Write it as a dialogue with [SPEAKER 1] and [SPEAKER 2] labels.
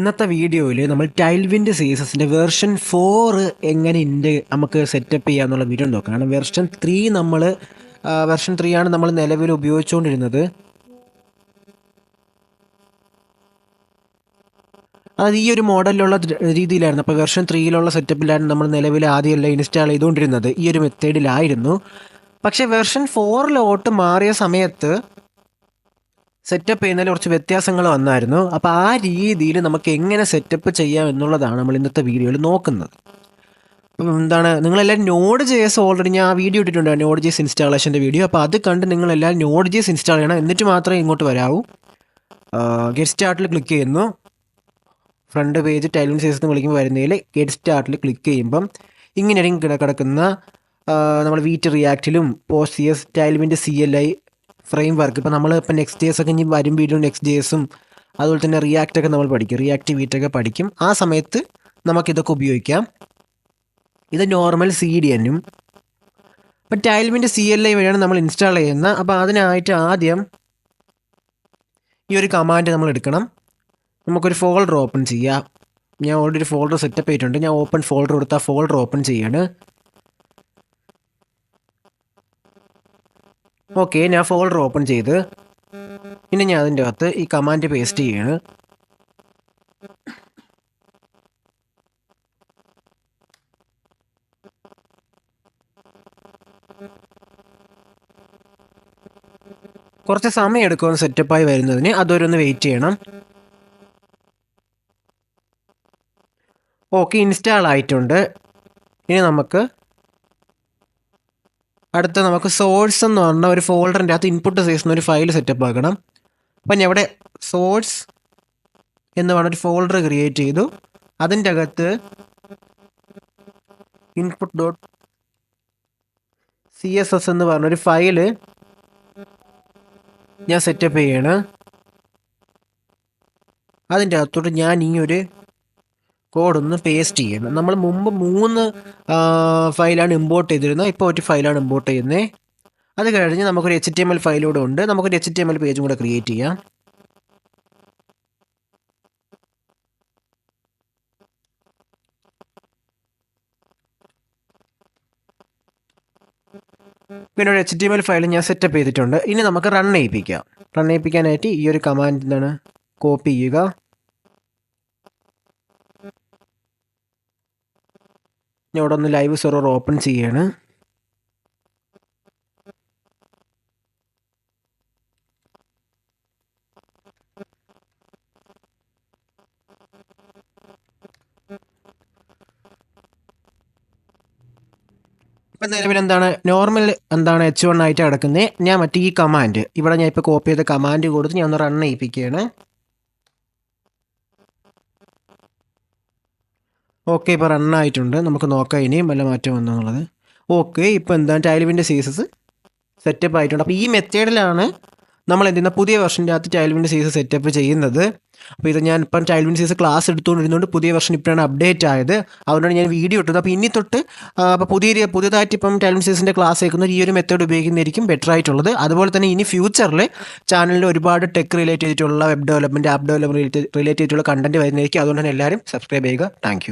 [SPEAKER 1] ഇന്നത്തെ വീഡിയോയിൽ നമ്മൾ ടൈൽവിൻഡ് സീസസിൻ്റെ വെർഷൻ 4 എങ്ങനെ നമുക്ക് സെറ്റപ്പ് ചെയ്യാമെന്നുള്ള വീഡിയോ നോക്കാം. കാരണം വെർഷൻ 3 ആണ് നമ്മൾ നിലവിൽ ഉപയോഗിച്ചുകൊണ്ടിരുന്നത്. അത് ഈ ഒരു മോഡലിലുള്ള രീതിയിലായിരുന്നു. അപ്പോൾ വെർഷൻ 3 സെറ്റപ്പിലായിരുന്നു നമ്മൾ നിലവിൽ ആദ്യമല്ല ഇൻസ്റ്റാൾ ചെയ്തുകൊണ്ടിരുന്നത്. ഈ ഒരു മെത്തേഡിലായിരുന്നു. പക്ഷേ വെർഷൻ 4 മാറിയ സമയത്ത് സെറ്റപ്പ് ചെയ്യുന്നതിൽ കുറച്ച് വ്യത്യാസങ്ങൾ വന്നായിരുന്നു. അപ്പോൾ ആ രീതിയിൽ നമുക്ക് എങ്ങനെ സെറ്റപ്പ് ചെയ്യാം എന്നുള്ളതാണ് നമ്മൾ ഇന്നത്തെ വീഡിയോയിൽ നോക്കുന്നത്. അപ്പം നിങ്ങളെല്ലാവരും Node.js ഓൾറെഡി ഞാൻ ആ വീഡിയോ ഇട്ടിട്ടുണ്ട്, Node.js ഇൻസ്റ്റാളേഷൻ്റെ വീഡിയോ. അപ്പോൾ അത് കണ്ട് നിങ്ങളെല്ലാവരും Node.js ഇൻസ്റ്റാൾ ചെയ്യണം. എന്നിട്ട് മാത്രമേ ഇങ്ങോട്ട് വരാവൂ. ഗെറ്റ് സ്റ്റാർട്ടിൽ ക്ലിക്ക് ചെയ്യുന്നു. ഫ്രണ്ട് പേജ് ടൈൽവിൻഡ് സീസസ് എന്ന് വിളിക്കുമ്പോൾ വരുന്നതിൽ ഗെറ്റ് സ്റ്റാർട്ടിൽ ക്ലിക്ക് ചെയ്യുമ്പം ഇങ്ങനെയായിരിക്കും കിടക്കുന്ന നമ്മൾ വീറ്റ് റിയാക്റ്റിലും post Tailwind CLI framework. ഇപ്പോൾ നമ്മളിപ്പോൾ Next.js ഒക്കെ ഇനി വരും വീഡിയോ Next.jsഉം അതുപോലെ തന്നെ റിയാക്റ്റൊക്കെ നമ്മൾ പഠിക്കും, റിയാക്റ്റ് വീറ്റൊക്കെ പഠിക്കും. ആ സമയത്ത് നമുക്കിതൊക്കെ ഉപയോഗിക്കാം. ഇത് നോർമൽ CDNും. ഇപ്പം ടൈൽവിൻഡ് CLI വഴിയാണ് നമ്മൾ ഇൻസ്റ്റാൾ ചെയ്യുന്നത്. അപ്പോൾ അതിനായിട്ട് ആദ്യം ഈ ഒരു കമാൻഡ് നമ്മൾ എടുക്കണം. നമുക്കൊരു ഫോൾഡർ ഓപ്പൺ ചെയ്യാം. ഞാൻ ഓൾറെഡി ഒരു ഫോൾഡർ സെറ്റപ്പ് ചെയ്തിട്ടുണ്ട്. ഞാൻ ഓപ്പൺ ഫോൾഡർ കൊടുത്താൽ ഫോൾഡർ ഓപ്പൺ ചെയ്യാണ്. ഓക്കെ, ഞാൻ ഫോൾഡർ ഓപ്പൺ ചെയ്ത് ഇനി ഞാൻ അതിൻ്റെ അകത്ത് ഈ കമാൻഡ് പേസ്റ്റ് ചെയ്യാണ്. കുറച്ച് സമയം എടുക്കുമെന്ന് സെറ്റപ്പായി വരുന്നതിന്, അതൊരൊന്ന് വെയിറ്റ് ചെയ്യണം. ഓക്കെ, ഇൻസ്റ്റാൾ ആയിട്ടുണ്ട്. ഇനി നമുക്ക് സോഴ്സ് എന്ന് പറഞ്ഞ ഒരു ഫോൾഡറിൻ്റെ അകത്ത് ഇൻപുട്ട് സൈസ് എന്നൊരു ഫയൽ സെറ്റപ്പ് ആക്കണം. അപ്പം ഞാൻ ഇവിടെ സോഴ്സ് എന്ന് പറഞ്ഞൊരു ഫോൾഡർ ക്രിയേറ്റ് ചെയ്തു. അതിൻ്റെ അകത്ത് input.css എന്ന് പറഞ്ഞൊരു ഫയല് ഞാൻ സെറ്റപ്പ് ചെയ്യാണ്. അതിൻ്റെ അകത്തോട്ട് ഞാൻ ഈ ഒരു കോഡൊന്ന് പേസ്റ്റ് ചെയ്യണം. നമ്മൾ മുമ്പ് 3 ഫയലാണ് ഇമ്പോർട്ട് ചെയ്തിരുന്നത്. ഇപ്പോൾ ഒരു ഫയലാണ് ഇമ്പോർട്ട് ചെയ്യുന്നത്. അത് കഴിഞ്ഞ് നമുക്കൊരു HTML ഫയലൂടെ ഉണ്ട്. നമുക്കൊരു HTML പേജും കൂടെ ക്രിയേറ്റ് ചെയ്യാം. പിന്നെ ഒരു HTML ഫയൽ ഞാൻ സെറ്റപ്പ് ചെയ്തിട്ടുണ്ട്. ഇനി നമുക്ക് റൺ ചെയ്യിപ്പിക്കാനായിട്ട് ഈ ഒരു കമാൻഡ് കോപ്പി ചെയ്യുക. ഞാൻ ഇവിടെ ഒന്ന് ലൈവ് സെർവർ ഓപ്പൺ ചെയ്യാണ്. ഇപ്പം നിലവിൽ നോർമൽ H1 ആയിട്ട് കിടക്കുന്നത്. ഞാൻ മറ്റേ ഈ കമാൻഡ് ഇവിടെ ഞാൻ ഇപ്പോൾ കോപ്പി ചെയ്ത കമാൻഡ് കൊടുത്ത് ഞാൻ ഒന്ന് റൺ ചെയ്യിപ്പിക്കുകയാണ്. ഓക്കെ, ഇപ്പോൾ റണ്ണായിട്ടുണ്ട്. നമുക്ക് നോക്കാം ഇനിയും വല്ല മാറ്റം വന്നോ എന്നുള്ളത്. ഓക്കെ, ഇപ്പോൾ ടൈൽവിൻഡ് സീസസ് സെറ്റപ്പ് ആയിട്ടുണ്ട്. അപ്പോൾ ഈ മെത്തേഡിലാണ് നമ്മൾ പുതിയ വെർഷൻ്റെ അകത്ത് ടൈൽവിൻഡ് സീസസ് സെറ്റപ്പ് ചെയ്യുന്നത്. അപ്പോൾ ഇത് ഞാൻ ഇപ്പം ടൈൽവിൻഡ് സീസസ് ക്ലാസ് എടുത്തുകൊണ്ടിരുന്നുകൊണ്ട് പുതിയ വെർഷൻ ഇപ്പോഴാണ് അപ്ഡേറ്റ് ആയത്. അതുകൊണ്ടാണ് ഞാൻ വീഡിയോ ഇട്ടത്. അപ്പോൾ ഇനി തൊട്ട് അപ്പോൾ പുതിയതായിട്ട് ഇപ്പം ടൈൽവിൻഡ് സീസസിൻ്റെ ക്ലാസ് കേൾക്കുന്നത് ഈ ഒരു മെത്തേഡ് ഉപയോഗിക്കുന്നതായിരിക്കും ബെറ്റർ ആയിട്ടുള്ളത്. അതുപോലെ തന്നെ ഇനി ഫ്യൂച്ചറിൽ ചാനലിൽ ഒരുപാട് ടെക് റിലേറ്റ് ചെയ്തിട്ടുള്ള web development, app development relate ചെയ്തിട്ടുള്ള കണ്ടന്റ് വരുന്നതായിരിക്കും. അതുകൊണ്ട് തന്നെ എല്ലാവരും സബ്സ്ക്രൈബ് ചെയ്യുക. താങ്ക്